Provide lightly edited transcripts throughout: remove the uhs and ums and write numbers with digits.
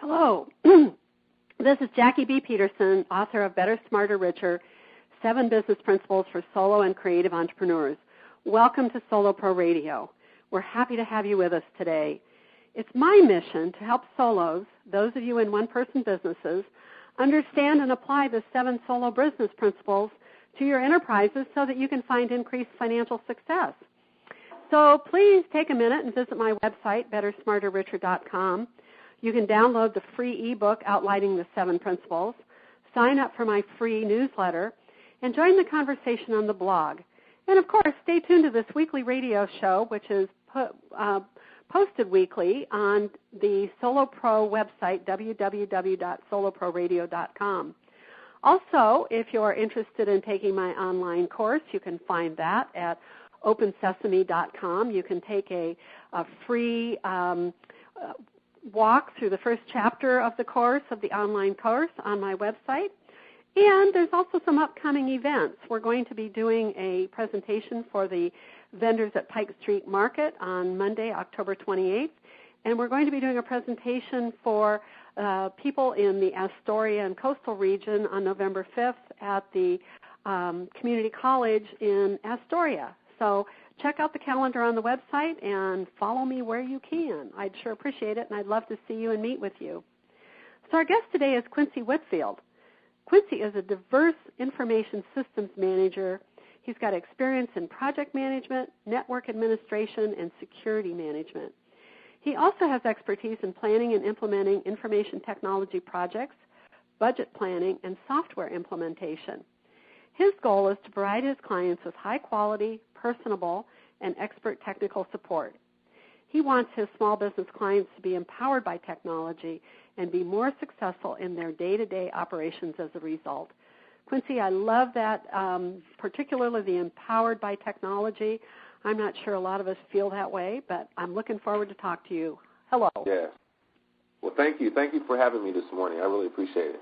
Hello. This is Jackie B. Peterson, author of Better, Smarter, Richer, 7 Business Principles for Solo and Creative Entrepreneurs. Welcome to Solo Pro Radio. We're happy to have you with us today. It's my mission to help solos, those of you in one-person businesses, understand and apply the 7 solo business principles to your enterprises so that you can find increased financial success. So please take a minute and visit my website, bettersmarterricher.com. You can download the free ebook outlining the 7 principles, sign up for my free newsletter, and join the conversation on the blog. And, of course, stay tuned to this weekly radio show, which is posted weekly on the Solo Pro website, www.soloproradio.com. Also, if you're interested in taking my online course, you can find that at opensesame.com. You can take a free walk through the first chapter of the course, of the online course, on my website. And there's also some upcoming events. We're going to be doing a presentation for the vendors at Pike Street Market on Monday, October 28th. And we're going to be doing a presentation for people in the Astoria and coastal region on November 5th at the community college in Astoria. So check out the calendar on the website and follow me where you can. I'd sure appreciate it, and I'd love to see you and meet with you. So our guest today is Quincy Whitfield. Quincy is a diverse information systems manager. He's got experience in project management, network administration, and security management. He also has expertise in planning and implementing information technology projects, budget planning, and software implementation. His goal is to provide his clients with high-quality, personable, and expert technical support. He wants his small business clients to be empowered by technology and be more successful in their day-to-day operations as a result. Quincy, I love that, particularly the empowered by technology. I'm not sure a lot of us feel that way, but I'm looking forward to talk to you. Hello. Yes. Well, thank you. Thank you for having me this morning. I really appreciate it.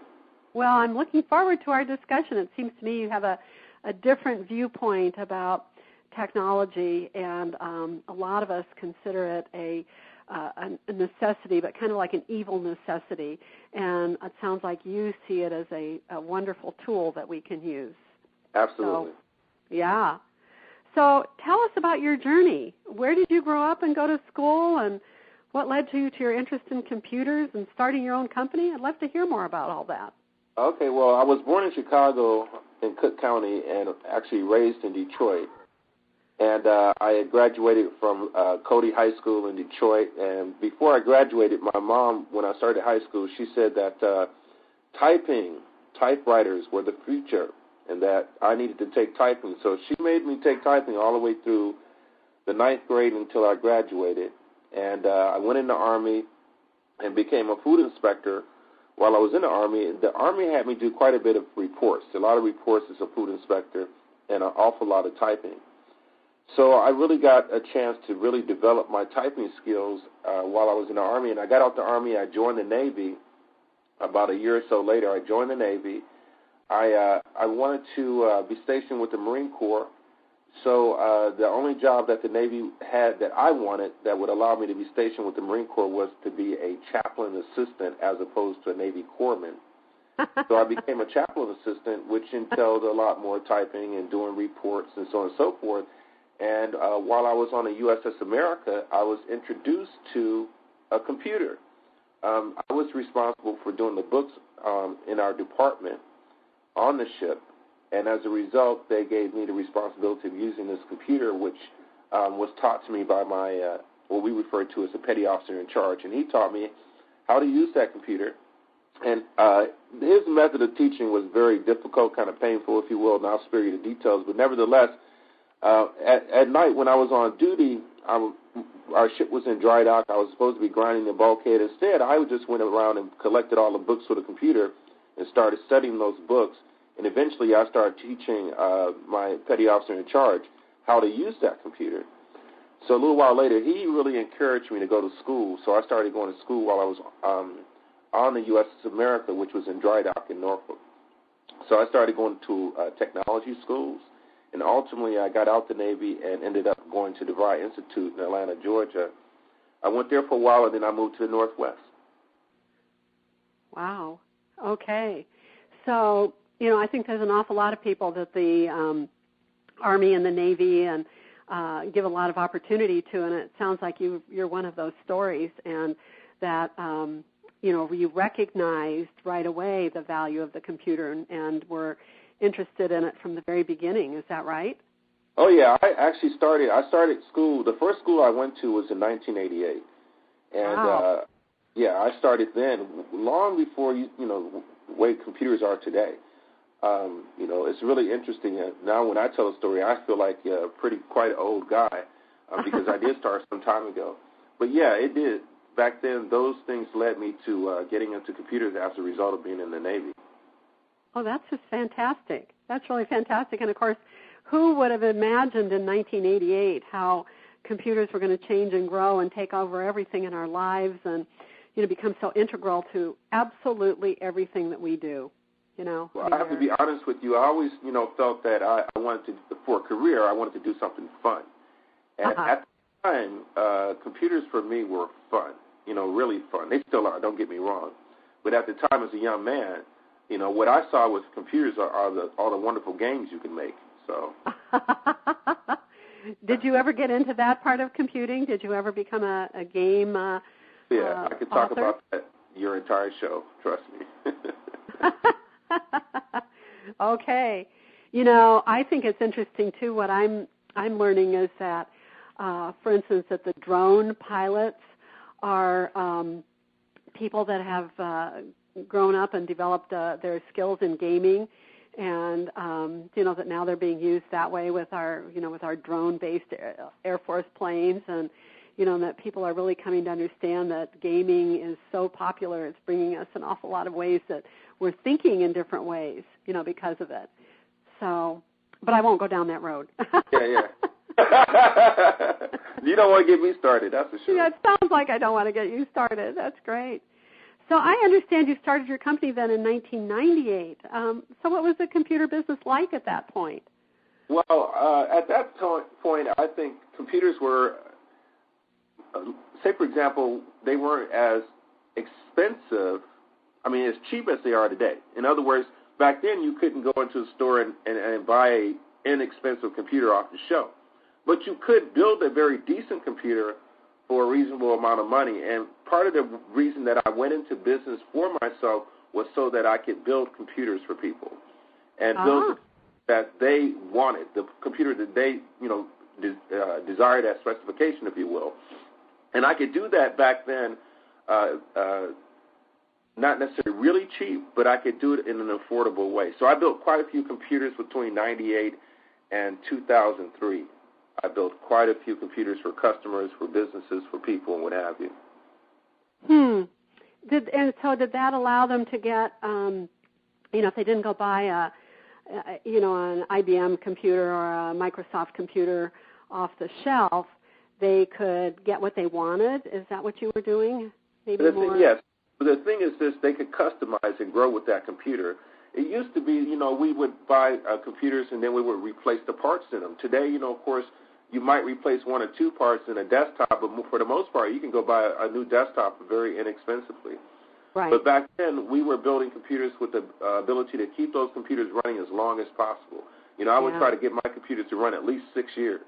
Well, I'm looking forward to our discussion. It seems to me you have a different viewpoint about technology, and a lot of us consider it a necessity, but kind of like an evil necessity. And it sounds like you see it as a wonderful tool that we can use. Absolutely. So, yeah. So tell us about your journey. Where did you grow up and go to school, and what led you to your interest in computers and starting your own company? I'd love to hear more about all that. Okay, well, I was born in Chicago in Cook County and actually raised in Detroit. And I had graduated from Cody High School in Detroit. And before I graduated, my mom, when I started high school, she said that typewriters were the future and that I needed to take typing. So she made me take typing all the way through the 9th grade until I graduated. And I went in the Army and became a food inspector while I was in the Army. The Army had me do quite a bit of reports, a lot of reports as a food inspector, and an awful lot of typing. So I really got a chance to really develop my typing skills while I was in the Army. And I got out the Army, I joined the Navy. About a year or so later, I joined the Navy. I wanted to be stationed with the Marine Corps. So the only job that the Navy had that I wanted that would allow me to be stationed with the Marine Corps was to be a chaplain assistant as opposed to a Navy corpsman. So I became a chaplain assistant, which entailed a lot more typing and doing reports and so on and so forth. And while I was on the USS America, I was introduced to a computer. I was responsible for doing the books in our department on the ship. And as a result, they gave me the responsibility of using this computer, which was taught to me by my, what we refer to as a petty officer in charge. And he taught me how to use that computer. And his method of teaching was very difficult, kind of painful, if you will, and I'll spare you the details. But nevertheless, at night when I was on duty, our ship was in dry dock. I was supposed to be grinding the bulkhead. Instead, I just went around and collected all the books for the computer and started studying those books. And eventually I started teaching my petty officer in charge how to use that computer. So a little while later, he really encouraged me to go to school. So I started going to school while I was on the USS America, which was in dry dock in Norfolk. So I started going to technology schools. And ultimately, I got out the Navy and ended up going to the DeVry Institute in Atlanta, Georgia. I went there for a while, and then I moved to the Northwest. Wow. Okay. So, I think there's an awful lot of people that the Army and the Navy and give a lot of opportunity to, and it sounds like you're one of those stories, and that, you recognized right away the value of the computer and were interested in it from the very beginning. Is that right? Oh, yeah. I started school. The first school I went to was in 1988. And, wow. I started then, long before, the way computers are today. It's really interesting. Now when I tell a story, I feel like quite an old guy because I did start some time ago. But, yeah, it did. Back then, those things led me to getting into computers as a result of being in the Navy. Oh, that's just fantastic. That's really fantastic. And, of course, who would have imagined in 1988 how computers were going to change and grow and take over everything in our lives and, become so integral to absolutely everything that we do, Well, I have to be honest with you. I always, felt that I wanted to, for a career, I wanted to do something fun. And at the time, computers for me were fun, really fun. They still are, don't get me wrong. But at the time as a young man, what I saw was computers are all the wonderful games you can make. So. Did you ever get into that part of computing? Did you ever become a game yeah, I could talk author? about that your entire show, trust me. Okay. I think it's interesting, too. What I'm learning is that, for instance, that the drone pilots are people that have grown up and developed their skills in gaming, and that now they're being used that way with our drone-based Air Force planes, and that people are really coming to understand that gaming is so popular. It's bringing us an awful lot of ways that we're thinking in different ways, because of it. So, but I won't go down that road. Yeah. You don't want to get me started, that's for sure. Yeah, it sounds like I don't want to get you started. That's great. So I understand you started your company then in 1998. So what was the computer business like at that point? Well, at that point, I think computers were, say, for example, they weren't as expensive, as cheap as they are today. In other words, back then you couldn't go into a store and buy an inexpensive computer off the shelf. But you could build a very decent computer for a reasonable amount of money. And part of the reason that I went into business for myself was so that I could build computers for people and build that they wanted, the computer that they, desired as specification, if you will. And I could do that back then, not necessarily really cheap, but I could do it in an affordable way. So I built quite a few computers between 98 and 2003. I built quite a few computers for customers, for businesses, for people, and what have you. Did that allow them to get, if they didn't go buy an IBM computer or a Microsoft computer off the shelf, they could get what they wanted? Is that what you were doing? Maybe more? Yes. The thing is this, they could customize and grow with that computer. It used to be, we would buy computers and then we would replace the parts in them. Today, of course, you might replace one or two parts in a desktop, but for the most part, you can go buy a new desktop very inexpensively. Right. But back then, we were building computers with the ability to keep those computers running as long as possible. I would try to get my computers to run at least 6 years.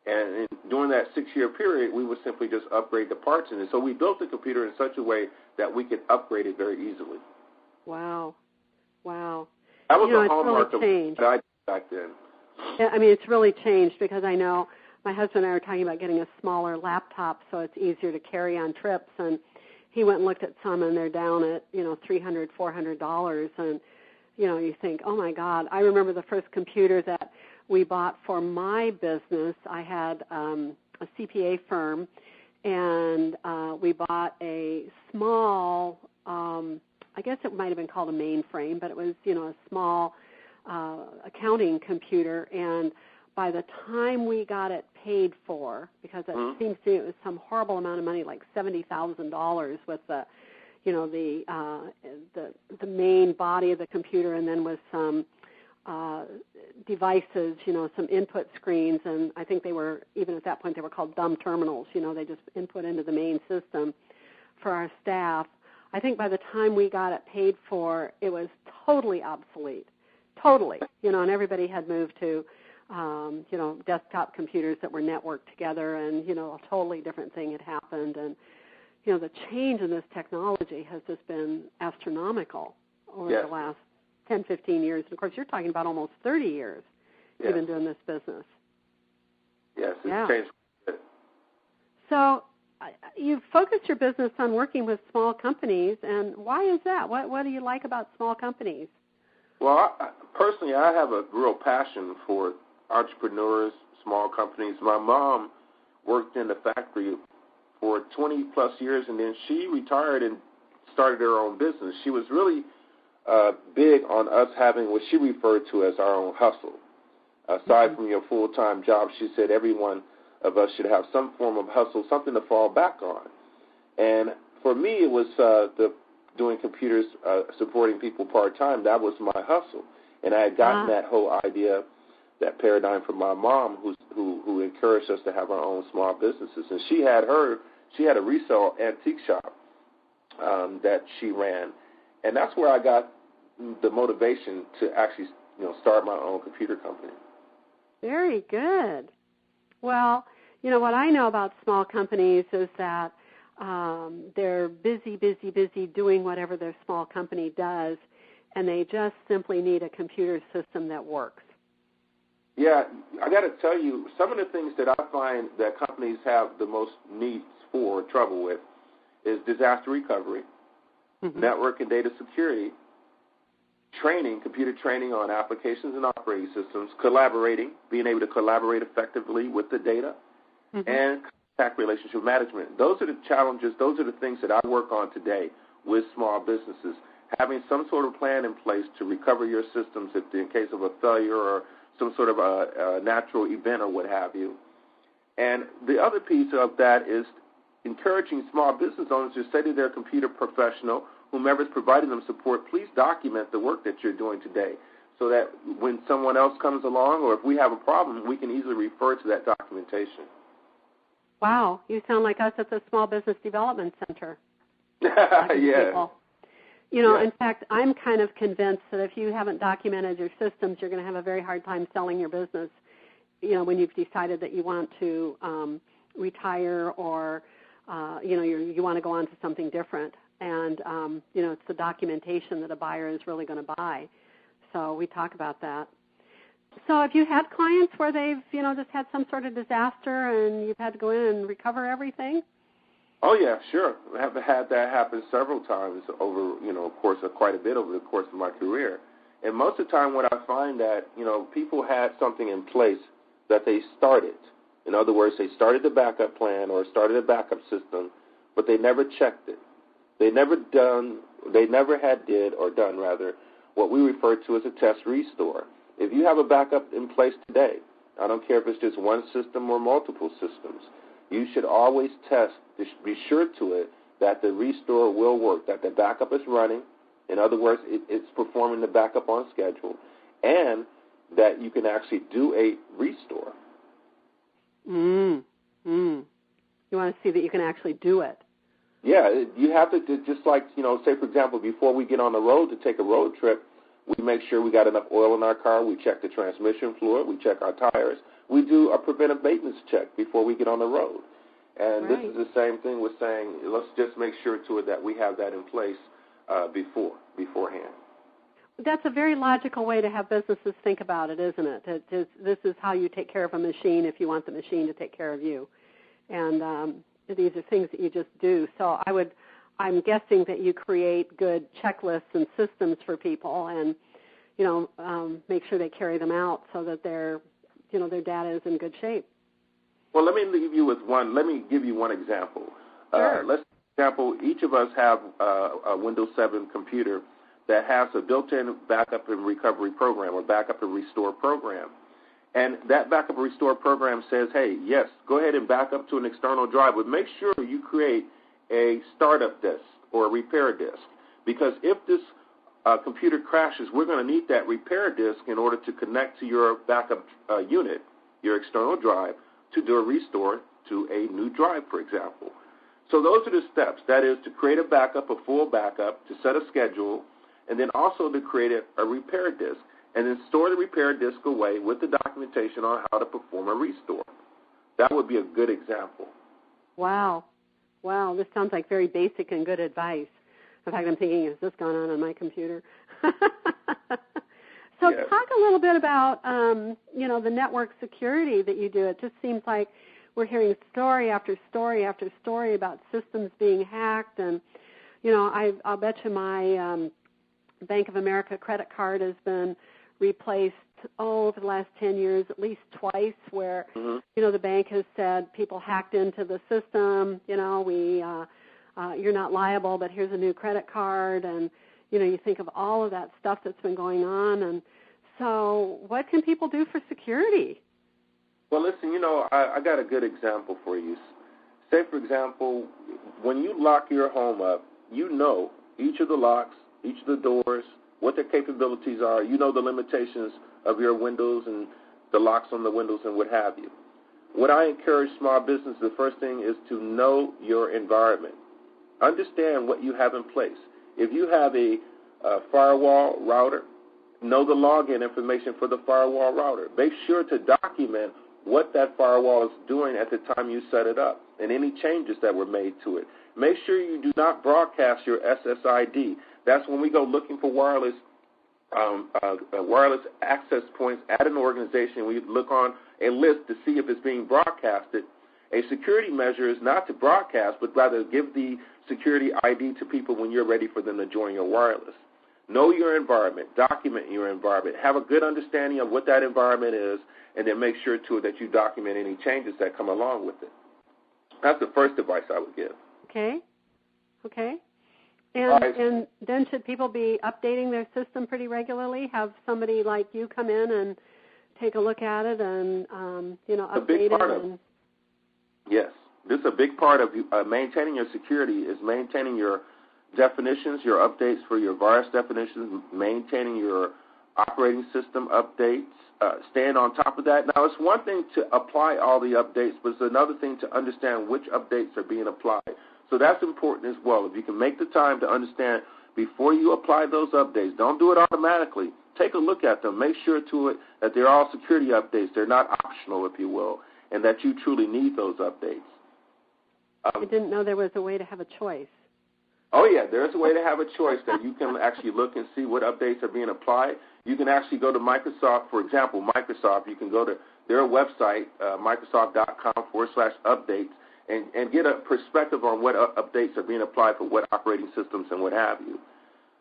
And during that 6-year period, we would simply just upgrade the parts in it. So we built the computer in such a way that we could upgrade it very easily. Wow. That was a hallmark of what I did back then. Yeah, it's really changed because I know my husband and I were talking about getting a smaller laptop so it's easier to carry on trips, and he went and looked at some, and they're down at, $300, $400, and, you think, oh, my God. I remember the first computer that we bought for my business. I had a CPA firm, and we bought a small, I guess it might have been called a mainframe, but it was, a small accounting computer, and by the time we got it paid for, because it seems to me it was some horrible amount of money, like $70,000 with the main body of the computer, and then with some devices, some input screens, and I think they were, even at that point, they were called dumb terminals. They just input into the main system for our staff. I think by the time we got it paid for, it was totally obsolete, totally. And everybody had moved to, desktop computers that were networked together, and a totally different thing had happened, and the change in this technology has just been astronomical over yes. the last 10, 15 years. And, of course, you're talking about almost 30 years yes. you've been doing this business. Yes, it's changed. So you've focused your business on working with small companies, and why is that? What do you like about small companies? Well, personally, I have a real passion for entrepreneurs, small companies. My mom worked in the factory for 20-plus years, and then she retired and started her own business. She was really big on us having what she referred to as our own hustle. Aside from your full-time job, she said every one of us should have some form of hustle, something to fall back on. And for me, it was doing computers, supporting people part-time. That was my hustle. And I had gotten that whole idea, that paradigm from my mom, who encouraged us to have our own small businesses. And she had a resale antique shop that she ran. And that's where I got the motivation to actually start my own computer company. Very good. Well, what I know about small companies is that they're busy doing whatever their small company does, and they just simply need a computer system that works. Yeah, I got to tell you, some of the things that I find that companies have the most needs for, trouble with, is disaster recovery, network and data security, training, computer training on applications and operating systems, collaborating, being able to collaborate effectively with the data, and contact relationship management. Those are the challenges, those are the things that I work on today with small businesses, having some sort of plan in place to recover your systems in case of a failure or some sort of a natural event or what have you. And the other piece of that is encouraging small business owners to say to their computer professional, whomever is providing them support, please document the work that you're doing today so that when someone else comes along or if we have a problem, we can easily refer to that documentation. Wow, you sound like us at the Small Business Development Center. Yeah. In fact, I'm kind of convinced that if you haven't documented your systems, you're going to have a very hard time selling your business, when you've decided that you want to retire or, you want to go on to something different. And, it's the documentation that a buyer is really going to buy. So we talk about that. So have you had clients where they've, just had some sort of disaster and you've had to go in and recover everything? Oh, yeah, sure. I have had that happen several times over, of course, quite a bit over the course of my career. And most of the time what I find that, people had something in place that they started. In other words, they started the backup plan or started a backup system, but they never checked it. They never did what we refer to as a test restore. If you have a backup in place today, I don't care if it's just one system or multiple systems, you should always test, be sure to it, that the restore will work, that the backup is running. In other words, it's performing the backup on schedule, and that you can actually do a restore. You want to see that you can actually do it. Yeah, you have to, just like, say, for example, before we get on the road to take a road trip, we make sure we got enough oil in our car. We check the transmission fluid. We check our tires. We do a preventive maintenance check before we get on the road. And This is the same thing with saying, let's just make sure to it that we have that in place beforehand. That's a very logical way to have businesses think about it, isn't it? This is how you take care of a machine if you want the machine to take care of you. And these are things that you just do. So I'm guessing that you create good checklists and systems for people and, make sure they carry them out so that their data is in good shape. Well, let me give you one example. Sure. For example, each of us have a Windows 7 computer that has a built-in backup and recovery program or backup and restore program. And that backup and restore program says, hey, yes, go ahead and back up to an external drive, but make sure you create a startup disk or a repair disk. Because if this computer crashes, we're going to need that repair disk in order to connect to your backup unit, your external drive, to do a restore to a new drive, for example. So those are the steps. That is to create a backup, a full backup, to set a schedule, and then also to create a repair disk, and then store the repair disk away with the documentation on how to perform a restore. That would be a good example. Wow. Wow, this sounds like very basic and good advice. In fact, I'm thinking, is this going on my computer? So yes. Talk a little bit about, the network security that you do. It just seems like we're hearing story after story after story about systems being hacked. And, I'll bet you my Bank of America credit card has been replaced over the last 10 years at least twice where, the bank has said people hacked into the system, you're not liable, but here's a new credit card. And, you think of all of that stuff that's been going on. And so what can people do for security? Well, listen, I got a good example for you. Say, for example, when you lock your home up, you know each of the locks, each of the doors, what their capabilities are. You know the limitations of your windows and the locks on the windows and what have you. What I encourage small business, the first thing is to know your environment. Understand what you have in place. If you have a firewall router, know the login information for the firewall router. Make sure to document what that firewall is doing at the time you set it up and any changes that were made to it. Make sure you do not broadcast your SSID. That's when we go looking for wireless access points at an organization. We look on a list to see if it's being broadcasted. A security measure is not to broadcast, but rather give the security ID to people when you're ready for them to join your wireless. Know your environment. Document your environment. Have a good understanding of what that environment is, and then make sure, too, that you document any changes that come along with it. That's the first advice I would give. Okay. And then should people be updating their system pretty regularly? Have somebody like you come in and take a look at it and, update it? Yes. This is a big part of maintaining your security is maintaining your definitions, your updates for your virus definitions, maintaining your operating system updates, staying on top of that. Now, it's one thing to apply all the updates, but it's another thing to understand which updates are being applied. So that's important as well. If you can make the time to understand before you apply those updates, don't do it automatically. Take a look at them. Make sure to it that they're all security updates. They're not optional, if you will, and that you truly need those updates. I didn't know there was a way to have a choice. Oh, yeah, there's a way to have a choice that you can actually look and see what updates are being applied. You can actually go to Microsoft. For example, Microsoft, you can go to their website, microsoft.com/updates, and get a perspective on what updates are being applied for what operating systems and what have you.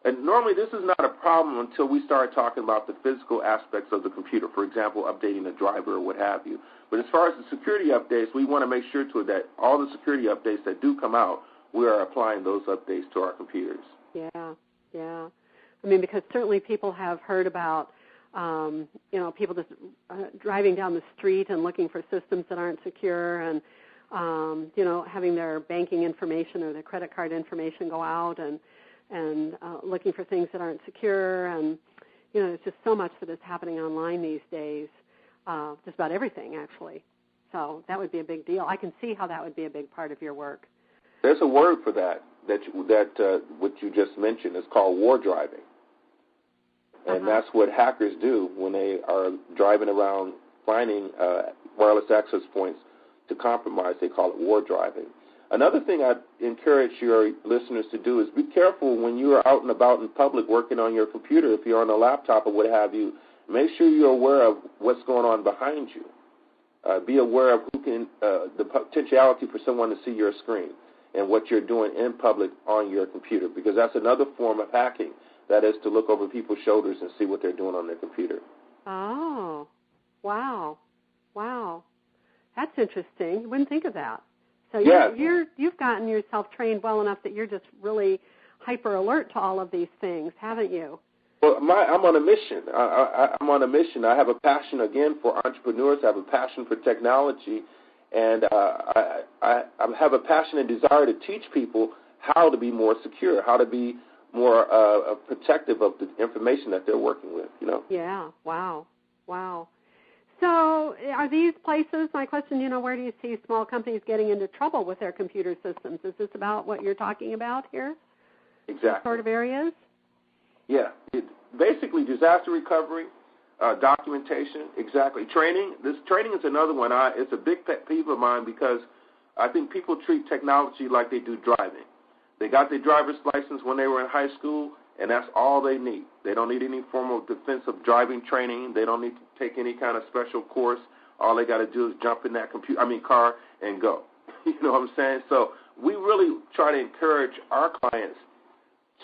And normally this is not a problem until we start talking about the physical aspects of the computer, for example, updating a driver or what have you. But as far as the security updates, we want to make sure to that all the security updates that do come out, we are applying those updates to our computers. Yeah. I mean, because certainly people have heard about, people just driving down the street and looking for systems that aren't secure and, having their banking information or their credit card information go out and looking for things that aren't secure. And, there's just so much that is happening online these days, just about everything, actually. So that would be a big deal. I can see how that would be a big part of your work. There's a word for that what you just mentioned is called war driving. And that's what hackers do when they are driving around finding wireless access points to compromise. They call it war driving. Another thing I encourage your listeners to do is be careful when you are out and about in public working on your computer. If you're on a laptop or what have you, make sure you're aware of what's going on behind you. Be aware of the potentiality for someone to see your screen and what you're doing in public on your computer, because that's another form of hacking. That is to look over people's shoulders and see what they're doing on their computer. Oh, wow. That's interesting. You wouldn't think of that. So you've gotten yourself trained well enough that you're just really hyper alert to all of these things, haven't you? Well, I'm on a mission. I'm on a mission. I have a passion, again, for entrepreneurs. I have a passion for technology. And I have a passion and desire to teach people how to be more secure, how to be more protective of the information that they're working with, Yeah, wow. So are these places, my question, where do you see small companies getting into trouble with their computer systems? Is this about what you're talking about here? Exactly. What sort of areas? Yeah. Basically, disaster recovery, documentation, exactly. Training. This training is another one. It's a big pet peeve of mine because I think people treat technology like they do driving. They got their driver's license when they were in high school, and that's all they need. They don't need any formal defensive driving training. They don't need to take any kind of special course. All they got to do is jump in that car and go. You know what I'm saying? So we really try to encourage our clients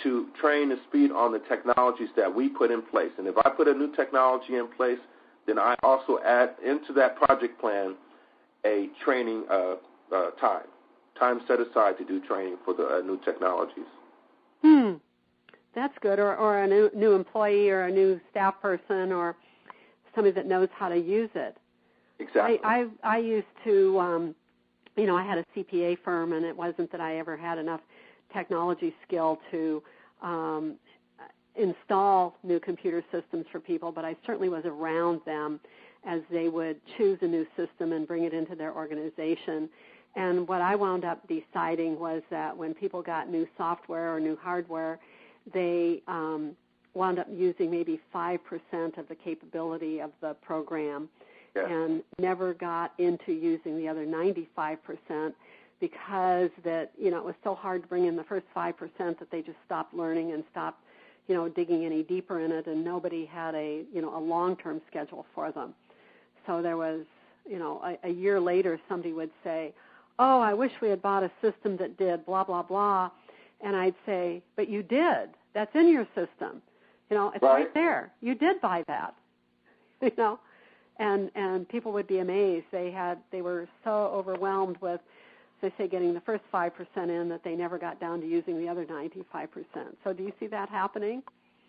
to train the speed on the technologies that we put in place. And if I put a new technology in place, then I also add into that project plan a training time set aside to do training for the new technologies. That's good. Or a new employee or a new staff person or somebody that knows how to use it. Exactly. I used to, I had a CPA firm, and it wasn't that I ever had enough technology skill to install new computer systems for people, but I certainly was around them as they would choose a new system and bring it into their organization. And what I wound up deciding was that when people got new software or new hardware, they wound up using maybe 5% of the capability of the program and never got into using the other 95%. Because that it was so hard to bring in the first 5% that they just stopped learning and stopped digging any deeper in it, and nobody had a long-term schedule for them. So there was a year later somebody would say, "Oh, I wish we had bought a system that did blah blah blah," and I'd say, "But you did. That's in your system. It's right there. You did buy that." And people would be amazed. They were so overwhelmed with, they say, getting the first 5% in that they never got down to using the other 95%. So do you see that happening?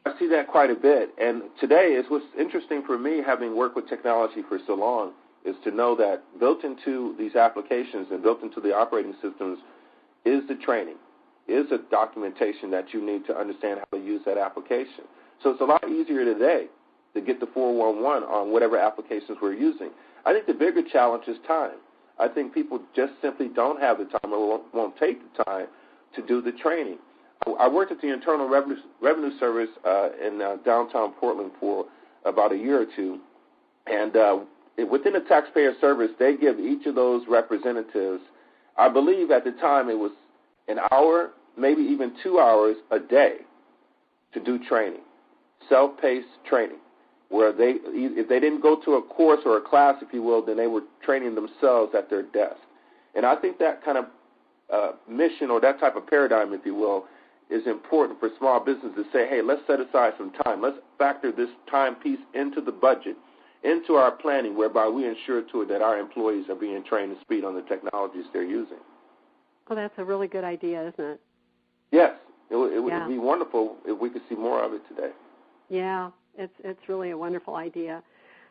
I see that quite a bit. And today is what's interesting for me, having worked with technology for so long, is to know that built into these applications and built into the operating systems is the training, is a documentation that you need to understand how to use that application. So it's a lot easier today to get the 411 on whatever applications we're using. I think the bigger challenge is time. I think people just simply don't have the time or won't take the time to do the training. I worked at the Internal Revenue Service in downtown Portland for about a year or two, and within the taxpayer service, they give each of those representatives, I believe at the time it was an hour, maybe even 2 hours a day to do training, self-paced training, where if they didn't go to a course or a class, if you will, then they were training themselves at their desk. And I think that kind of mission or that type of paradigm, if you will, is important for small businesses to say, hey, let's set aside some time. Let's factor this time piece into the budget, into our planning, whereby we ensure to it that our employees are being trained to speed on the technologies they're using. Well, that's a really good idea, isn't it? Yes. It would be wonderful if we could see more of it today. Yeah. It's really a wonderful idea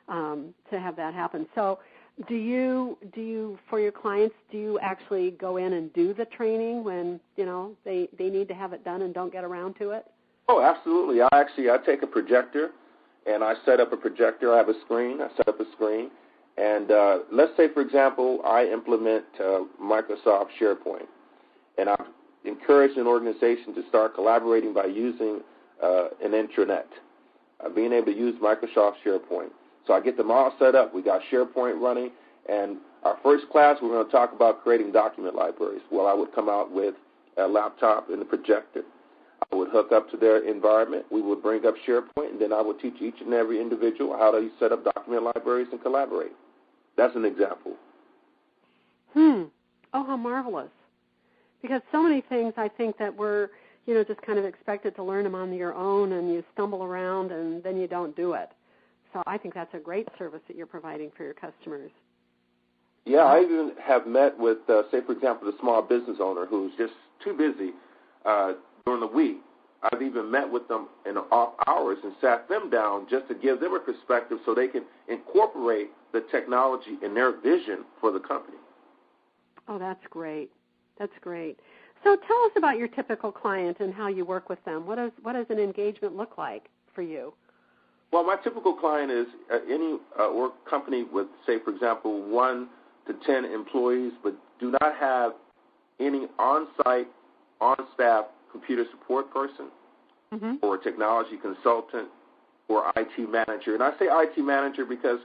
to have that happen. So do you for your clients, do you actually go in and do the training when, they need to have it done and don't get around to it? Oh, absolutely. I take a projector and I set up a projector. I have a screen. I set up a screen. And let's say, for example, I implement Microsoft SharePoint. And I've encouraged an organization to start collaborating by using an intranet. Being able to use Microsoft SharePoint. So I get them all set up. We got SharePoint running, and our first class we're going to talk about creating document libraries. Well, I would come out with a laptop and a projector. I would hook up to their environment. We would bring up SharePoint, and then I would teach each and every individual how to set up document libraries and collaborate. That's an example. Oh, how marvelous. Because so many things I think that we're just kind of expected to learn them on your own, and you stumble around, and then you don't do it. So I think that's a great service that you're providing for your customers. Yeah, I even have met with, say, for example, the small business owner who's just too busy during the week. I've even met with them in off hours and sat them down just to give them a perspective so they can incorporate the technology in their vision for the company. Oh, that's great. That's great. So tell us about your typical client and how you work with them. What does an engagement look like for you? Well, my typical client is any work company with, say, for example, 1 to 10 employees, but do not have any on-site, on-staff computer support person or technology consultant or IT manager. And I say IT manager because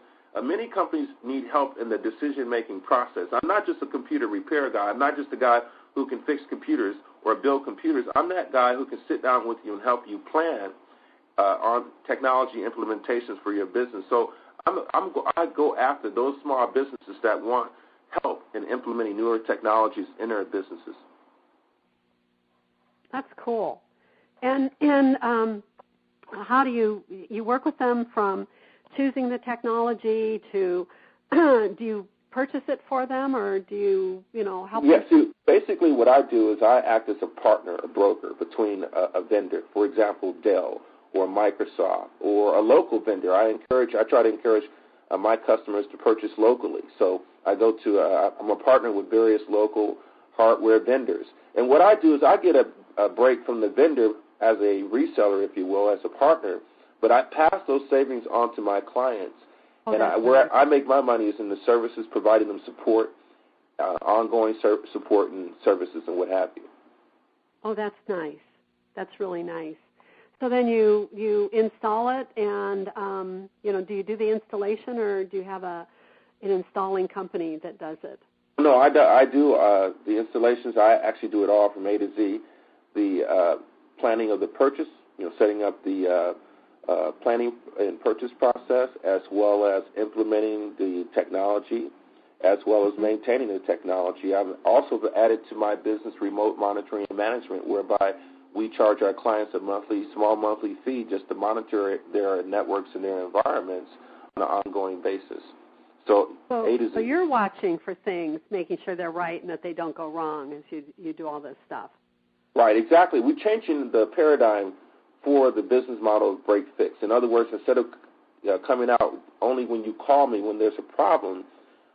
many companies need help in the decision-making process. I'm not just a computer repair guy. I'm not just a guy who can fix computers or build computers. I'm that guy who can sit down with you and help you plan on technology implementations for your business. So I go after those small businesses that want help in implementing newer technologies in their businesses. That's cool. And how do you work with them from choosing the technology to do you purchase it for them, or do you help them? Yes, basically what I do is I act as a partner, a broker between a vendor, for example, Dell or Microsoft or a local vendor. I try to encourage my customers to purchase locally. So I'm a partner with various local hardware vendors. And what I do is I get a break from the vendor as a reseller, if you will, as a partner, but I pass those savings on to my clients. Where I make my money is in the services, providing them support, ongoing support and services and what have you. Oh, that's nice. That's really nice. So then you install it, and do you do the installation, or do you have an installing company that does it? No, I do the installations. I actually do it all from A to Z. The planning of the purchase, setting up the planning and purchase process, as well as implementing the technology, as well as maintaining the technology. I've also added to my business remote monitoring and management, whereby we charge our clients a small monthly fee just to monitor their networks and their environments on an ongoing basis. So A to Z. So you're watching for things, making sure they're right and that they don't go wrong as you do all this stuff. Right, exactly. We're changing the paradigm for the business model of break fix. In other words, instead of coming out only when you call me when there's a problem,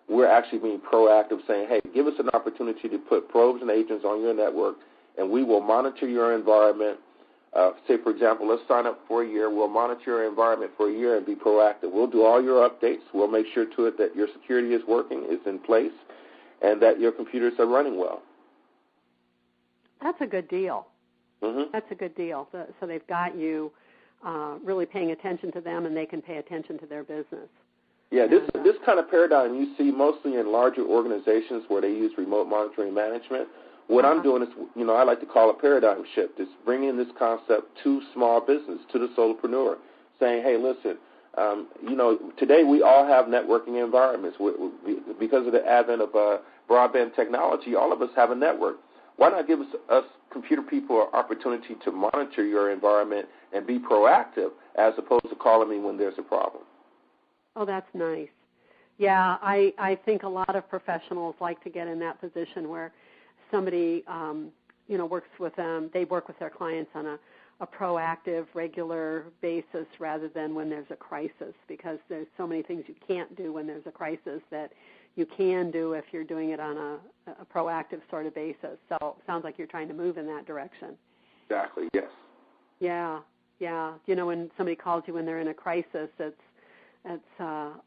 we're actually being proactive, saying, hey, give us an opportunity to put probes and agents on your network, and we will monitor your environment. Say, for example, let's sign up for a year. We'll monitor your environment for a year and be proactive. We'll do all your updates. We'll make sure to it that your security is working, is in place, and that your computers are running well. That's a good deal. Mm-hmm. That's a good deal. So they've got you really paying attention to them, and they can pay attention to their business. Yeah, this kind of paradigm you see mostly in larger organizations where they use remote monitoring management. What I'm doing is, I like to call a paradigm shift. It's bringing this concept to small business, to the solopreneur, saying, hey, listen, today we all have networking environments. Because of the advent of broadband technology, all of us have a network. Why not give us computer people an opportunity to monitor your environment and be proactive as opposed to calling me when there's a problem? Oh, that's nice. Yeah, I think a lot of professionals like to get in that position where somebody, works with them. They work with their clients on a proactive, regular basis rather than when there's a crisis, because there's so many things you can't do when there's a crisis that you can do if you're doing it on a proactive sort of basis. So it sounds like you're trying to move in that direction. Exactly, yes. Yeah. When somebody calls you when they're in a crisis, it's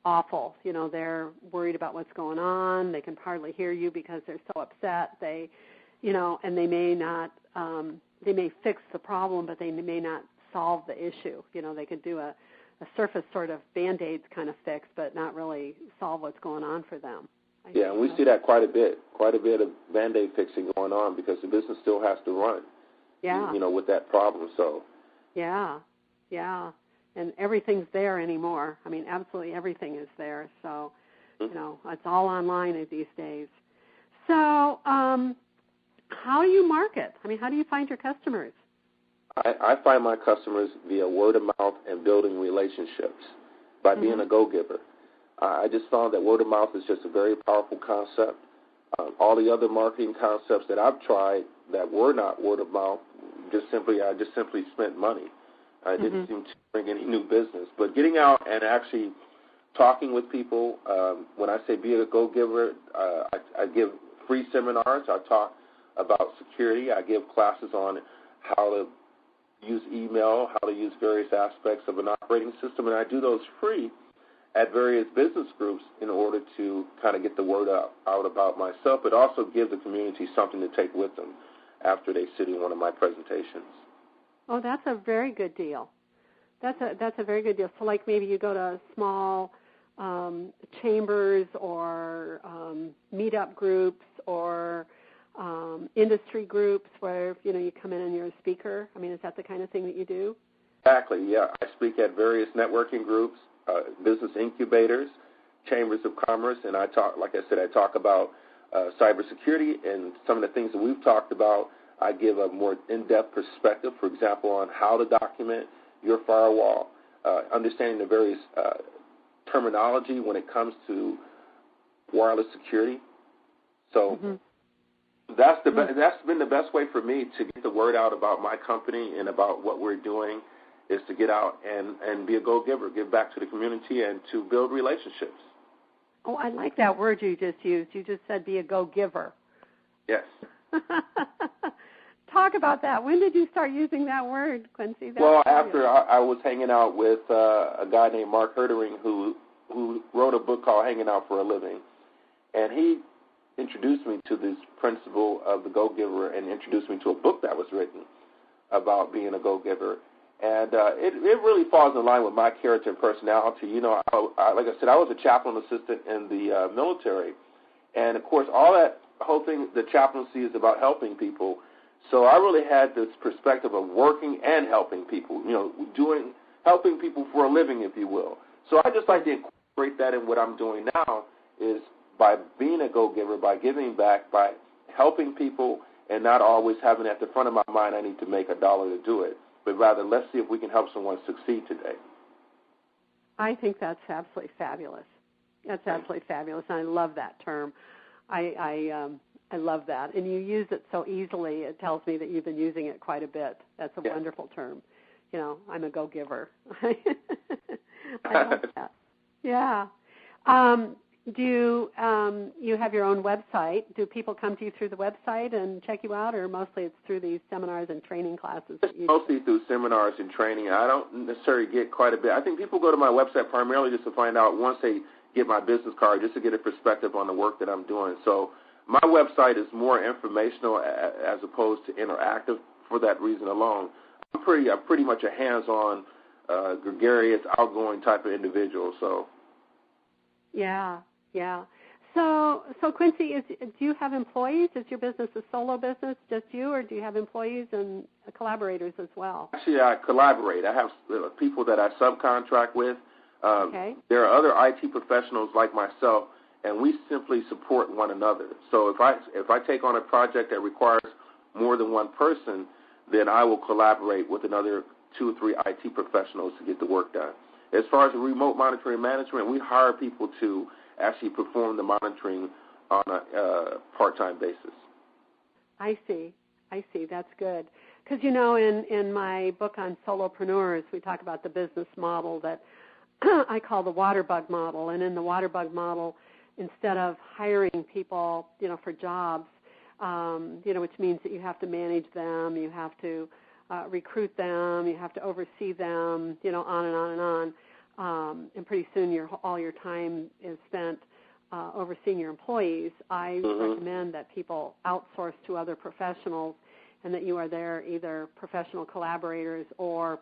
awful. They're worried about what's going on. They can hardly hear you because they're so upset. And they may not, they may fix the problem, but they may not solve the issue. They could do a surface sort of Band-Aids kind of fix, but not really solve what's going on for them. Yeah, and we see that quite a bit of Band-Aid fixing going on because the business still has to run, with that problem. So. Yeah. And everything's there anymore. I mean, absolutely everything is there. So, it's all online these days. So, how do you market? I mean, how do you find your customers? I find my customers via word of mouth and building relationships by being a go-giver. I just found that word of mouth is just a very powerful concept. All the other marketing concepts that I've tried that were not word of mouth, I just simply spent money. I didn't seem to bring any new business. But getting out and actually talking with people, when I say be a go-giver, I give free seminars. I talk about security. I give classes on how to use email, how to use various aspects of an operating system, and I do those free at various business groups in order to kind of get the word out about myself, but also give the community something to take with them after they sit in one of my presentations. Oh, that's a very good deal. That's a very good deal. So, like maybe you go to small chambers or meetup groups or industry groups where you come in and you're a speaker. I mean, is that the kind of thing that you do? Exactly. Yeah, I speak at various networking groups, business incubators, chambers of commerce, and I talk about cybersecurity and some of the things that we've talked about. I give a more in-depth perspective, for example, on how to document your firewall, understanding the various terminology when it comes to wireless security. So that's been the best way for me to get the word out about my company and about what we're doing, is to get out and be a go-giver, give back to the community, and to build relationships. Oh, I like that word you just used. You just said be a go-giver. Yes. Talk about that. When did you start using that word, Quincy? After I was hanging out with a guy named Mark Herdering who wrote a book called Hanging Out for a Living, and he introduced me to this principle of the go-giver and introduced me to a book that was written about being a go-giver. And it really falls in line with my character and personality. Like I said, I was a chaplain assistant in the military. And, of course, the whole thing, the chaplaincy is about helping people. So I really had this perspective of working and helping people, helping people for a living, if you will. So I just like to incorporate that in what I'm doing now, is by being a go-giver, by giving back, by helping people, and not always having at the front of my mind I need to make $1 to do it, but rather let's see if we can help someone succeed today. I think that's absolutely fabulous. That's absolutely fabulous, and I love that term. I love that, and you use it so easily. It tells me that you've been using it quite a bit. That's a wonderful term. I'm a go-giver. I love that. Yeah. Do you have your own website? Do people come to you through the website and check you out, or mostly it's through these seminars and training classes? Mostly through seminars and training. I don't necessarily get quite a bit. I think people go to my website primarily just to find out, once they get my business card, just to get a perspective on the work that I'm doing. So my website is more informational as opposed to interactive for that reason alone. I'm pretty much a hands-on, gregarious, outgoing type of individual. So. Yeah. So Quincy, do you have employees? Is your business a solo business, just you, or do you have employees and collaborators as well? Actually, I collaborate. I have people that I subcontract with. Okay. There are other IT professionals like myself, and we simply support one another. So if I take on a project that requires more than one person, then I will collaborate with another 2 or 3 IT professionals to get the work done. As far as the remote monitoring management, we hire people to actually perform the monitoring on a part-time basis. I see. That's good. Because, in my book on solopreneurs, we talk about the business model that I call the water bug model. And in the water bug model, instead of hiring people, for jobs, which means that you have to manage them, you have to recruit them, you have to oversee them, on and on and on. And pretty soon all your time is spent overseeing your employees. I recommend that people outsource to other professionals, and that you are their either professional collaborators, or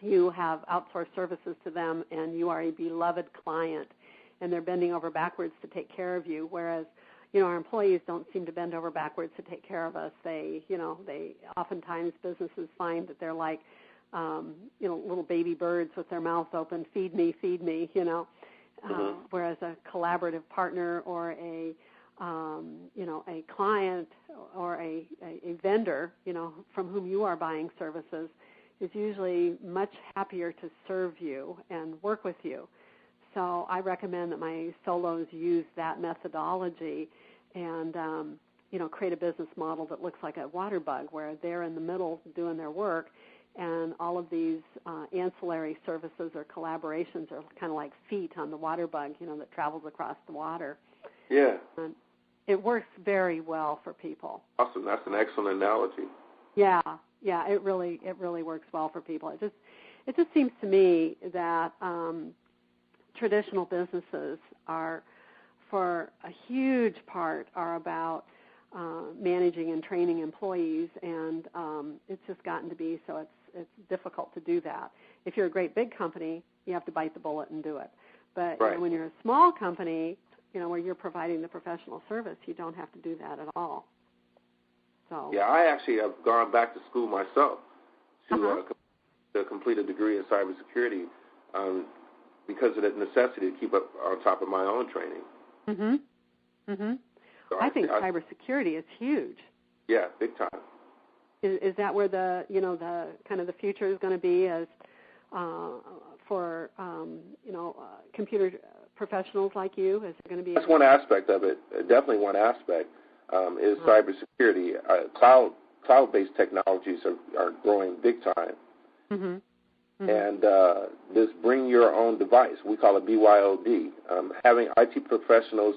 you have outsourced services to them and you are a beloved client and they're bending over backwards to take care of you, whereas our employees don't seem to bend over backwards to take care of us. They oftentimes businesses find that they're like, little baby birds with their mouths open, feed me, whereas a collaborative partner or a client or a vendor, from whom you are buying services, is usually much happier to serve you and work with you. So I recommend that my solos use that methodology and, create a business model that looks like a water bug, where they're in the middle doing their work, and all of these ancillary services or collaborations are kind of like feet on the water bug, that travels across the water. Yeah. And it works very well for people. Awesome. That's an excellent analogy. Yeah. Yeah, it really works well for people. It just seems to me that traditional businesses are, for a huge part, are about managing and training employees, and it's just gotten to be so it's difficult to do that. If you're a great big company, you have to bite the bullet and do it. But right. when you're a small company, where you're providing the professional service, you don't have to do that at all. So yeah, I actually have gone back to school myself to complete a degree in cybersecurity because of the necessity to keep up on top of my own training. Mm-hmm. Mm-hmm. So I think cybersecurity is huge. Yeah, big time. Is that where the kind of the future is going to be as for computer professionals like you? Is there going to be? That's one aspect of it. Definitely one aspect is cybersecurity. Cloud-based technologies are growing big time. Mm-hmm. Mm-hmm. And this bring your own device, we call it BYOD, having IT professionals,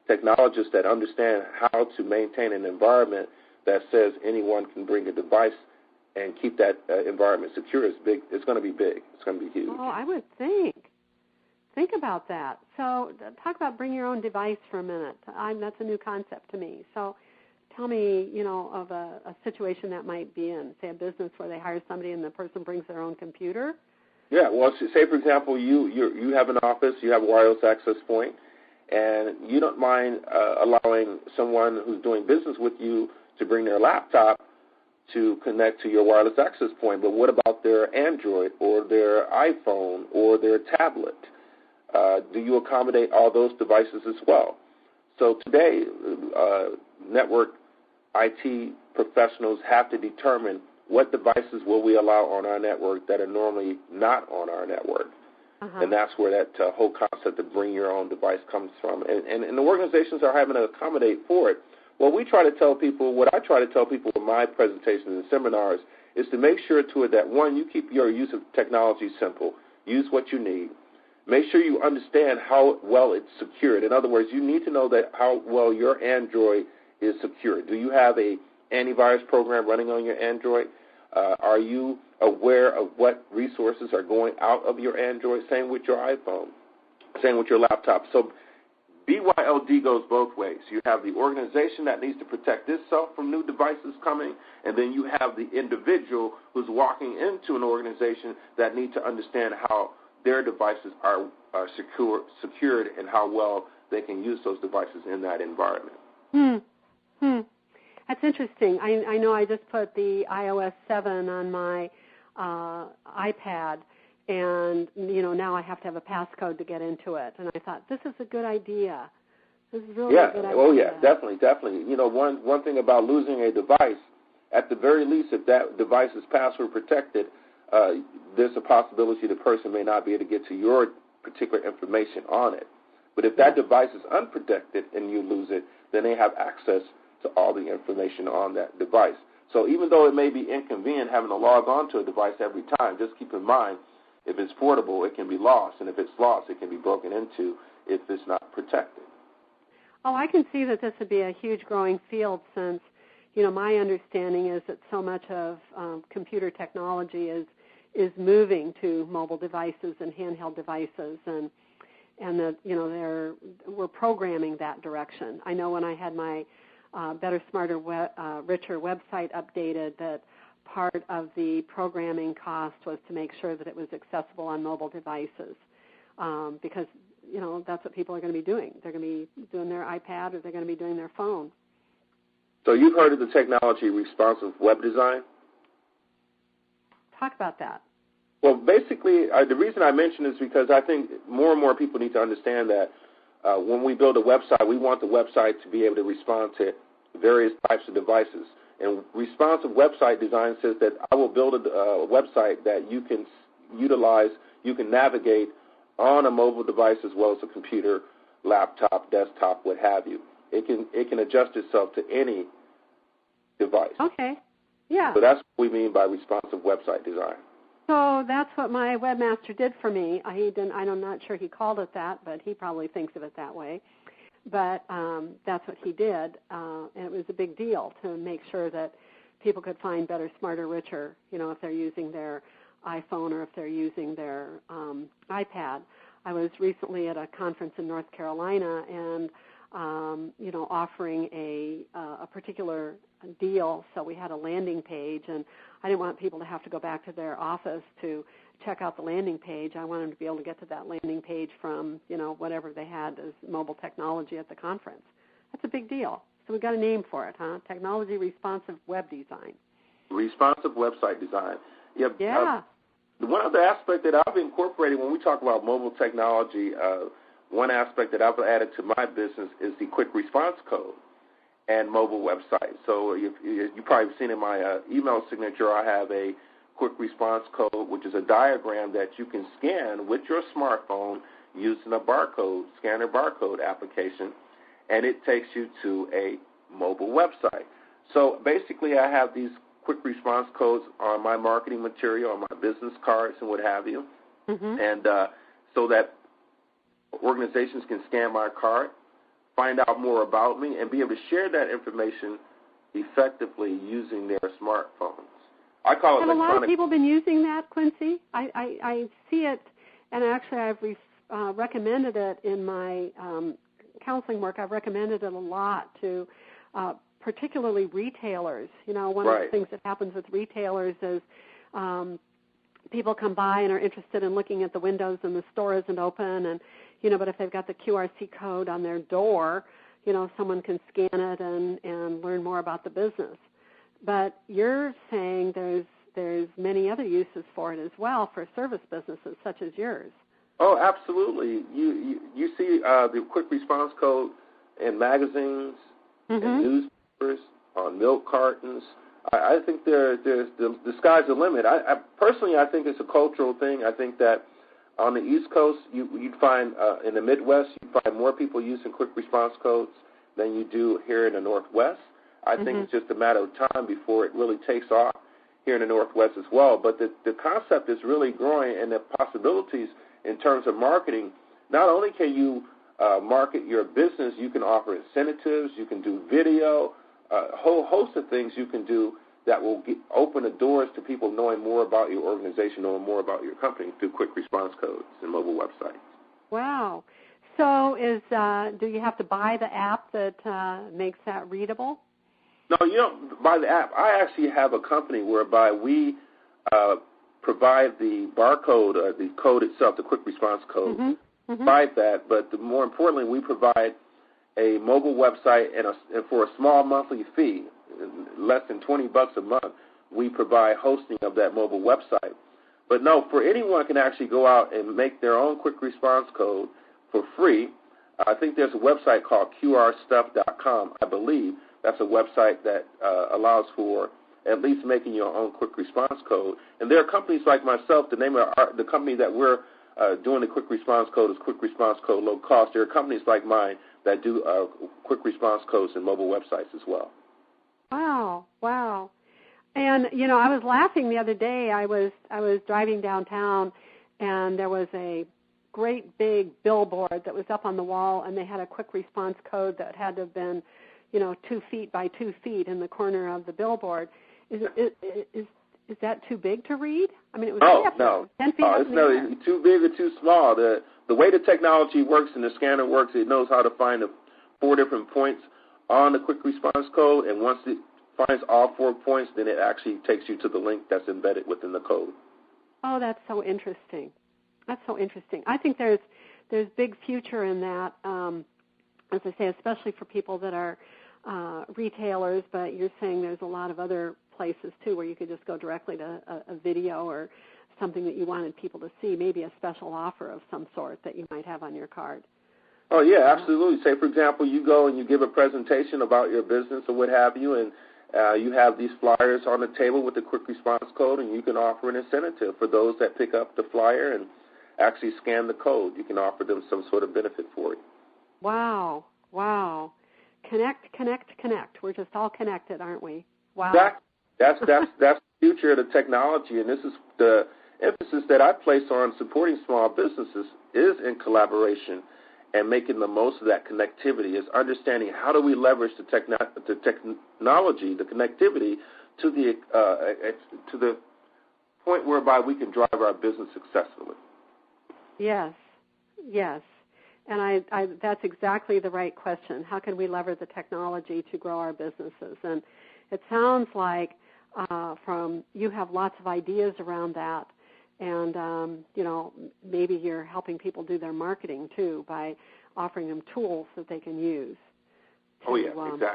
technologists that understand how to maintain an environment that says anyone can bring a device and keep that environment secure is big. It's going to be big. It's going to be huge. Oh, I would think. Think about that. So talk about bring your own device for a minute. That's a new concept to me. So tell me, of a situation that might be in, say, a business where they hire somebody and the person brings their own computer. Yeah, well, say, for example, you have an office, you have a wireless access point, and you don't mind allowing someone who's doing business with you to bring their laptop to connect to your wireless access point. But what about their Android or their iPhone or their tablet? Do you accommodate all those devices as well? So today, network IT professionals have to determine what devices will we allow on our network that are normally not on our network. And that's where that whole concept of bring your own device comes from. And the organizations are having to accommodate for it. What I try to tell people in my presentations and seminars is to make sure that, one, you keep your use of technology simple. Use what you need. Make sure you understand how well it's secured. In other words, you need to know that how well your Android is secured. Do you have a antivirus program running on your Android? Are you aware of what resources are going out of your Android? Same with your iPhone. Same with your laptop. So BYOD goes both ways. You have the organization that needs to protect itself from new devices coming, and then you have the individual who's walking into an organization that need to understand how their devices are secured and how well they can use those devices in that environment. That's interesting. I know I just put the iOS 7 on my iPad, and now I have to have a passcode to get into it. And I thought, this is a good idea. This is really a good idea. Oh yeah, definitely. One thing about losing a device, at the very least, if that device is password protected, there's a possibility the person may not be able to get to your particular information on it. But if that device is unprotected and you lose it, then they have access to all the information on that device. So even though it may be inconvenient having to log on to a device every time, just keep in mind, if it's portable, it can be lost, and if it's lost, it can be broken into if it's not protected. Oh, I can see that this would be a huge growing field since, my understanding is that so much of computer technology is moving to mobile devices and handheld devices, and that we're programming that direction. I know when I had my Better, Smarter, Richer website updated, that part of the programming cost was to make sure that it was accessible on mobile devices, because that's what people are going to be doing. They're going to be doing their iPad or they're going to be doing their phone. So you've heard of the technology responsive web design? Talk about that. Well, basically, the reason I mention is because I think more and more people need to understand that when we build a website, we want the website to be able to respond to various types of devices. And responsive website design says that I will build a website that you can utilize, you can navigate on a mobile device as well as a computer, laptop, desktop, what have you. It can adjust itself to any device. Okay. Yeah. So that's what we mean by responsive website design. So that's what my webmaster did for me. I'm not sure he called it that, but he probably thinks of it that way. But that's what he did, and it was a big deal to make sure that people could find better, smarter, richer, if they're using their iPhone or if they're using their iPad. I was recently at a conference in North Carolina and, offering a particular deal. So we had a landing page, and I didn't want people to have to go back to their office to check out the landing page. I wanted them to be able to get to that landing page from, whatever they had as mobile technology at the conference. That's a big deal. So we got a name for it, huh? Technology responsive web design. Responsive website design. Yep. Yeah. One other aspect that I've incorporated when we talk about mobile technology, one aspect that I've added to my business is the quick response code and mobile website. So you probably seen in my email signature, I have a quick response code, which is a diagram that you can scan with your smartphone using a scanner barcode application, and it takes you to a mobile website. So basically I have these quick response codes on my marketing material, on my business cards and what have you, and so that organizations can scan my card, find out more about me, and be able to share that information effectively using their smartphones. I call it Have a lot of people been using that, Quincy? I see it, and actually I've recommended it in my counseling work. I've recommended it a lot to particularly retailers. One of the things that happens with retailers is people come by and are interested in looking at the windows and the store isn't open, and but if they've got the QRC code on their door, someone can scan it and learn more about the business. But you're saying there's many other uses for it as well for service businesses such as yours. Oh, absolutely. You see the quick response code in magazines, in newspapers, on milk cartons. I think the sky's the limit. I personally, I think it's a cultural thing. I think that on the East Coast, you'd find in the Midwest, you'd find more people using quick response codes than you do here in the Northwest. I think it's just a matter of time before it really takes off here in the Northwest as well. But the concept is really growing, and the possibilities in terms of marketing, not only can you market your business, you can offer incentives, you can do video, a whole host of things you can do that will open the doors to people knowing more about your organization, knowing more about your company through quick response codes and mobile websites. Wow. So do you have to buy the app that makes that readable? No, you don't buy the app. I actually have a company whereby we provide the barcode, the code itself, the quick response code, provide that, but more importantly, we provide a mobile website and for a small monthly fee, less than $20 a month, we provide hosting of that mobile website. But no, for anyone can actually go out and make their own quick response code for free. I think there's a website called qrstuff.com, I believe. That's a website that allows for at least making your own quick response code. And there are companies like myself, the name of the company that we're doing the quick response code is Quick Response Code Low Cost. There are companies like mine that do quick response codes and mobile websites as well. Wow. And, I was laughing the other day. I was driving downtown, and there was a great big billboard that was up on the wall, and they had a quick response code that had to have been, 2 feet by 2 feet in the corner of the billboard. Is that too big to read? I mean, it was no. 10 feet up in the air. It's too big or too small. The way the technology works and the scanner works, it knows how to find the 4 different points on the quick response code, and once it finds all 4 points, then it actually takes you to the link that's embedded within the code. Oh, that's so interesting. I think there's big future in that, as I say, especially for people that are retailers, but you're saying there's a lot of other places, too, where you could just go directly to a video or something that you wanted people to see, maybe a special offer of some sort that you might have on your card. Oh, yeah, absolutely. Say, for example, you go and you give a presentation about your business or what have you, and you have these flyers on the table with the quick response code, and you can offer an incentive for those that pick up the flyer and actually scan the code. You can offer them some sort of benefit for it. Wow. Connect. We're just all connected, aren't we? Wow. That's the future of the technology, and this is the emphasis that I place on supporting small businesses is in collaboration and making the most of that connectivity, is understanding how do we leverage the technology, the connectivity, to the point whereby we can drive our business successfully. Yes, yes. And I that's exactly the right question. How can we leverage the technology to grow our businesses? And it sounds like from you have lots of ideas around that. And, maybe you're helping people do their marketing, too, by offering them tools that they can use. Exactly.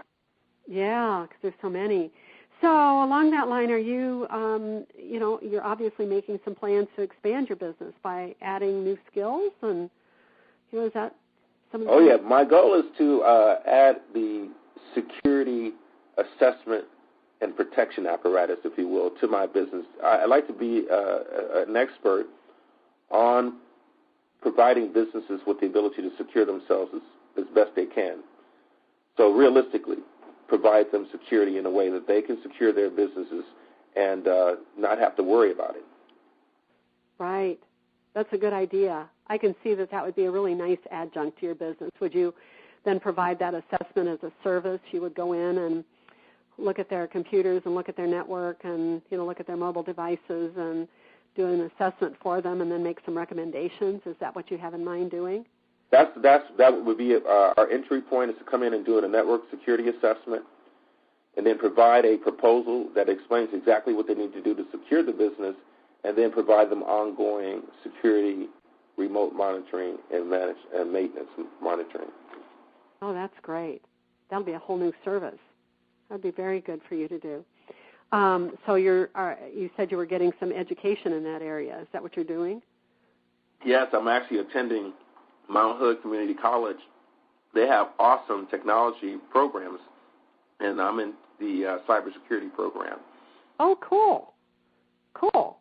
Yeah, because there's so many. So along that line, are you, you're obviously making some plans to expand your business by adding new skills? And, is that some of the... Oh, yeah. My goal is to add the security assessment and protection apparatus, if you will, to my business. I'd like to be an expert on providing businesses with the ability to secure themselves as best they can. So realistically, provide them security in a way that they can secure their businesses and not have to worry about it. Right. That's a good idea. I can see that would be a really nice adjunct to your business. Would you then provide that assessment as a service? You would go in and look at their computers and look at their network and, look at their mobile devices and do an assessment for them and then make some recommendations. Is that what you have in mind doing? That would be our entry point, is to come in and do a network security assessment and then provide a proposal that explains exactly what they need to do to secure the business, and then provide them ongoing security, remote monitoring, and maintenance monitoring. Oh, that's great. That'll be a whole new service. That'd be very good for you to do. So you said you were getting some education in that area. Is that what you're doing? Yes, I'm actually attending Mount Hood Community College. They have awesome technology programs, and I'm in the cybersecurity program. Oh, cool. Cool.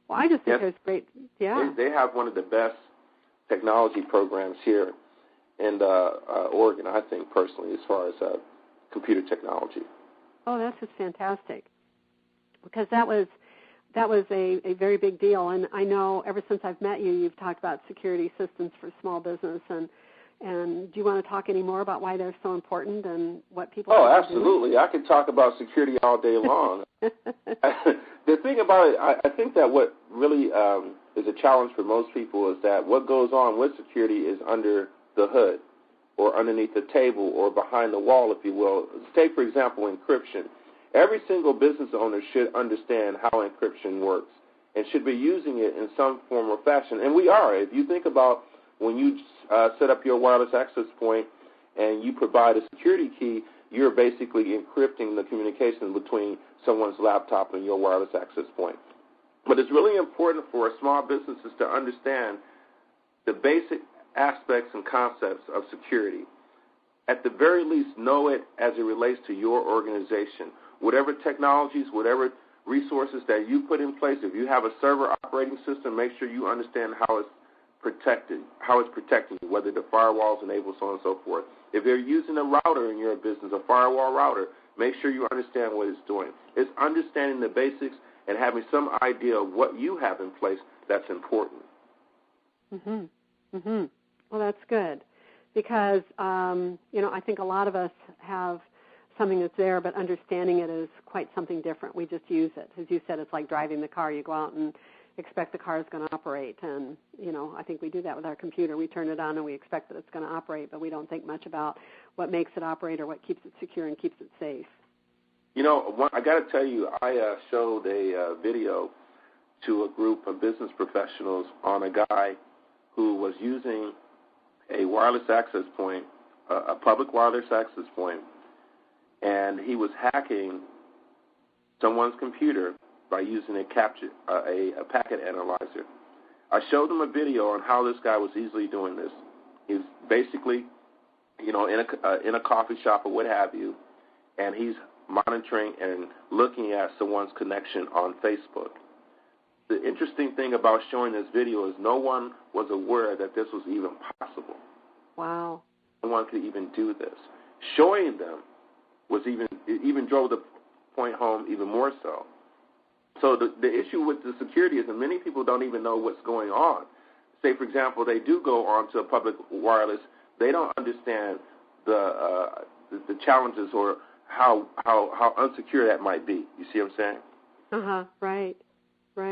Well, I just think it's great. Yeah. They have one of the best technology programs here in Oregon, I think, personally, as far as computer technology. Oh, that's just fantastic. Because that was a very big deal, and I know ever since I've met you, you've talked about security systems for small business, and do you want to talk any more about why they're so important and what people Oh, absolutely. Do? I could talk about security all day long. The thing about it, I think that what really is a challenge for most people is that what goes on with security is under the hood or underneath the table or behind the wall, if you will. Take, for example, encryption. Every single business owner should understand how encryption works and should be using it in some form or fashion. And we are. If you think about when you set up your wireless access point and you provide a security key, you're basically encrypting the communication between someone's laptop and your wireless access point. But it's really important for small businesses to understand the basic aspects and concepts of security. At the very least, know it as it relates to your organization. Whatever technologies, whatever resources that you put in place, if you have a server operating system, make sure you understand how it's protected, how it's protecting you, whether the firewalls enable, so on and so forth. If you're using a router in your business, a firewall router, make sure you understand what it's doing. It's understanding the basics and having some idea of what you have in place that's important. Well, that's good because, I think a lot of us have something that's there, but understanding it is quite something different. We just use it. As you said, it's like driving the car. You go out and expect the car is going to operate, and, I think we do that with our computer. We turn it on and we expect that it's going to operate, but we don't think much about what makes it operate or what keeps it secure and keeps it safe. I got to tell you, I showed a video to a group of business professionals on a guy who was using a wireless access point, a public wireless access point, and he was hacking someone's computer by using a packet analyzer. I showed them a video on how this guy was easily doing this. He's basically, in a coffee shop or what have you, and he's monitoring and looking at someone's connection on Facebook. The interesting thing about showing this video is no one was aware that this was even possible. Wow. No one could even do this. Showing them was even drove the point home even more so. So the issue with the security is that many people don't even know what's going on. Say, for example, they do go onto a public wireless. They don't understand the challenges or how unsecure that might be. You see what I'm saying? Right.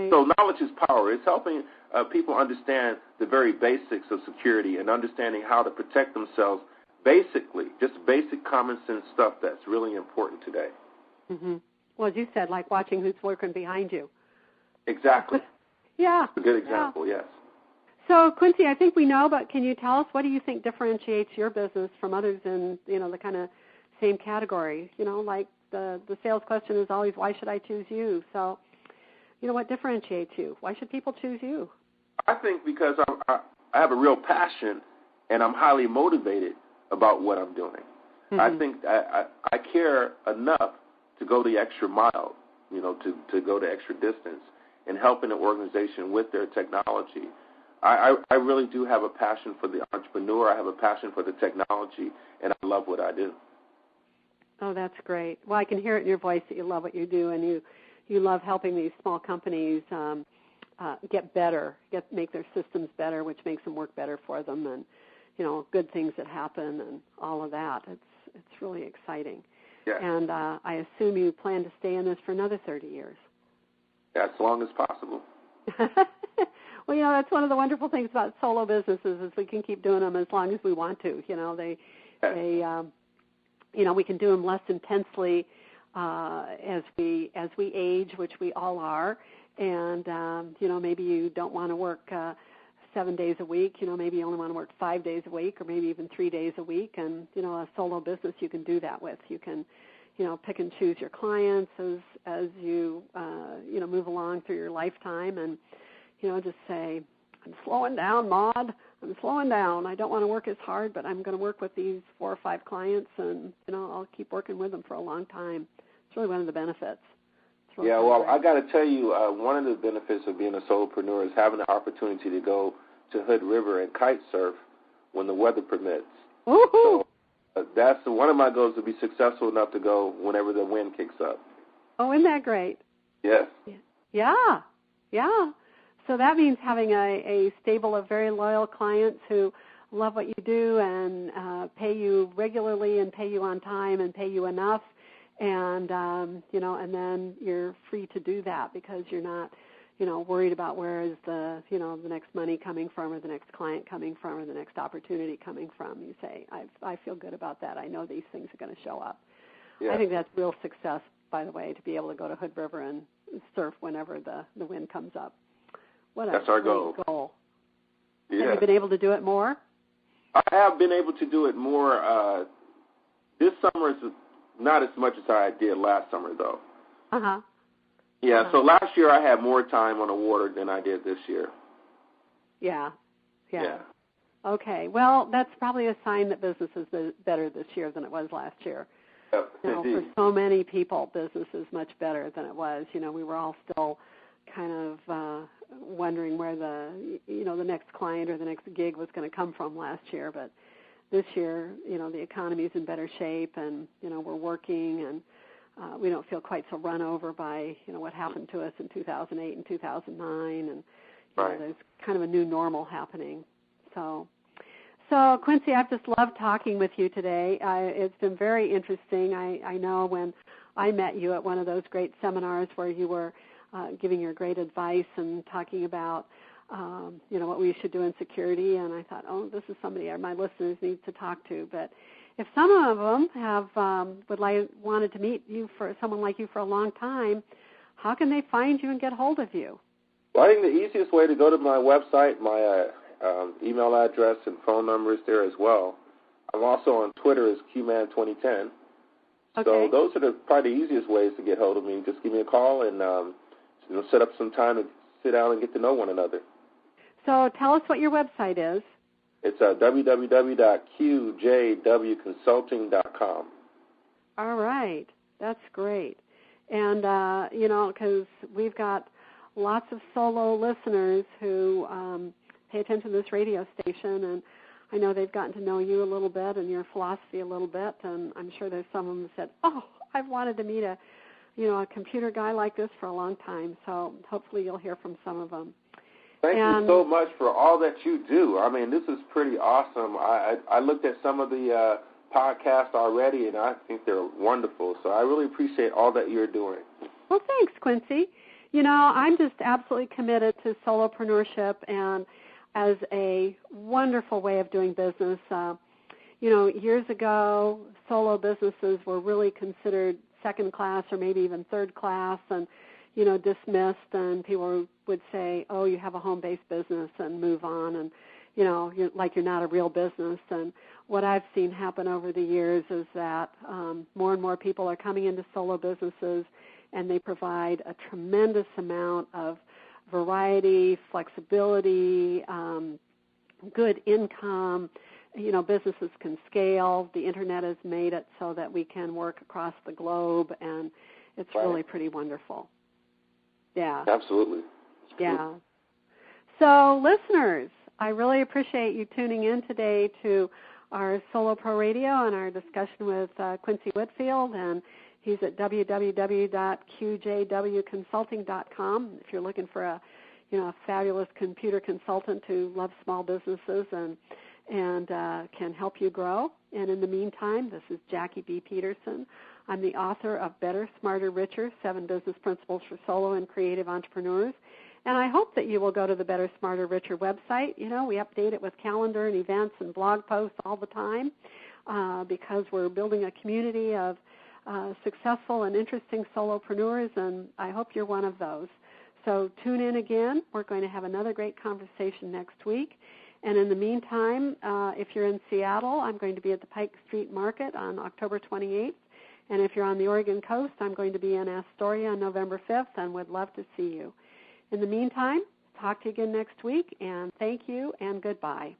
So knowledge is power. It's helping people understand the very basics of security and understanding how to protect themselves. Basically, just basic common sense stuff that's really important today. Mm-hmm. Well, as you said, like watching who's lurking behind you. Exactly. Yeah. A good example, yes. So, Quincy, I think we know, but can you tell us what do you think differentiates your business from others in, the kind of same category? Like the sales question is always, why should I choose you? So, what differentiates you? Why should people choose you? I think because I have a real passion and I'm highly motivated about what I'm doing. Mm-hmm. I think I care enough to go the extra mile, to go the extra distance in helping an organization with their technology. I really do have a passion for the entrepreneur. I have a passion for the technology, and I love what I do. Oh, that's great. Well, I can hear it in your voice that you love what you do, and you love helping these small companies get better, make their systems better, which makes them work better for them, and good things that happen and all of that. It's really exciting. Yeah. And I assume you plan to stay in this for another 30 years. As long as possible. Well, that's one of the wonderful things about solo businesses is we can keep doing them as long as we want to. We can do them less intensely as we age, which we all are. And maybe you don't want to work 7 days a week. Maybe you only want to work 5 days a week, or maybe even 3 days a week. And a solo business you can do that with. You can pick and choose your clients as you move along through your lifetime, and just say, I'm slowing down, Maud. I'm slowing down. I don't want to work as hard, but I'm going to work with these 4 or 5 clients, and I'll keep working with them for a long time. It's really one of the benefits. Really great. I got to tell you, one of the benefits of being a solopreneur is having the opportunity to go to Hood River and kite surf when the weather permits. Woo-hoo! So that's one of my goals, to be successful enough to go whenever the wind kicks up. Oh, isn't that great? Yes. Yeah. So that means having a stable of very loyal clients who love what you do and pay you regularly and pay you on time and pay you enough, and and then you're free to do that because you're not worried about where is the next money coming from, or the next client coming from, or the next opportunity coming from. You say, I feel good about that. I know these things are going to show up. Yeah. I think that's real success, by the way, to be able to go to Hood River and surf whenever the wind comes up. That's our goal. Yeah. Have you been able to do it more? I have been able to do it more. This summer is not as much as I did last summer, though. Uh-huh. Yeah, so last year I had more time on the water than I did this year. Yeah. Okay, well, that's probably a sign that business is better this year than it was last year. For so many people, business is much better than it was. We were all still kind of wondering where the next client or the next gig was going to come from last year. But this year, the economy's in better shape, and we're working, and we don't feel quite so run over by what happened to us in 2008 and 2009, and there's kind of a new normal happening. So Quincy, I've just loved talking with you today. It's been very interesting. I know when I met you at one of those great seminars where you were giving your great advice and talking about, what we should do in security, and I thought, this is somebody my listeners need to talk to. But if some of them have wanted to meet you, for someone like you, for a long time, how can they find you and get hold of you? Well, I think the easiest way to go to my website, my email address and phone number is there as well. I'm also on Twitter as QMan2010. Okay. So those are probably the easiest ways to get hold of me. Just give me a call and set up some time to sit down and get to know one another. So tell us what your website is. It's www.qjwconsulting.com. All right. That's great. And, because we've got lots of solo listeners who pay attention to this radio station, and I know they've gotten to know you a little bit and your philosophy a little bit, and I'm sure there's some of them that said, I've wanted to meet a computer guy like this for a long time. So hopefully you'll hear from some of them. Thank you so much for all that you do. I mean, this is pretty awesome. I looked at some of the podcasts already, and I think they're wonderful. So I really appreciate all that you're doing. Well, thanks, Quincy. You know, I'm just absolutely committed to solopreneurship and as a wonderful way of doing business. You know, years ago, solo businesses were really considered second class or maybe even third class and, you know, dismissed, and people would say, oh, you have a home-based business, and move on, and, you know, you're not a real business. And what I've seen happen over the years is that more and more people are coming into solo businesses, and they provide a tremendous amount of variety, flexibility, good income. You know, businesses can scale. The Internet has made it so that we can work across the globe, and it's really pretty wonderful. Yeah. Absolutely. Yeah. So, listeners, I really appreciate you tuning in today to our Solo Pro Radio and our discussion with Quincy Whitfield, and he's at www.qjwconsulting.com if you're looking for a fabulous computer consultant who loves small businesses and can help you grow. And in the meantime, this is Jackie B. Peterson. I'm the author of Better, Smarter, Richer, 7 Business Principles for Solo and Creative Entrepreneurs. And I hope that you will go to the Better, Smarter, Richer website. You know, we update it with calendar and events and blog posts all the time because we're building a community of successful and interesting solopreneurs, and I hope you're one of those. So tune in again. We're going to have another great conversation next week. And in the meantime, if you're in Seattle, I'm going to be at the Pike Street Market on October 28th. And if you're on the Oregon coast, I'm going to be in Astoria on November 5th and would love to see you. In the meantime, talk to you again next week, and thank you and goodbye.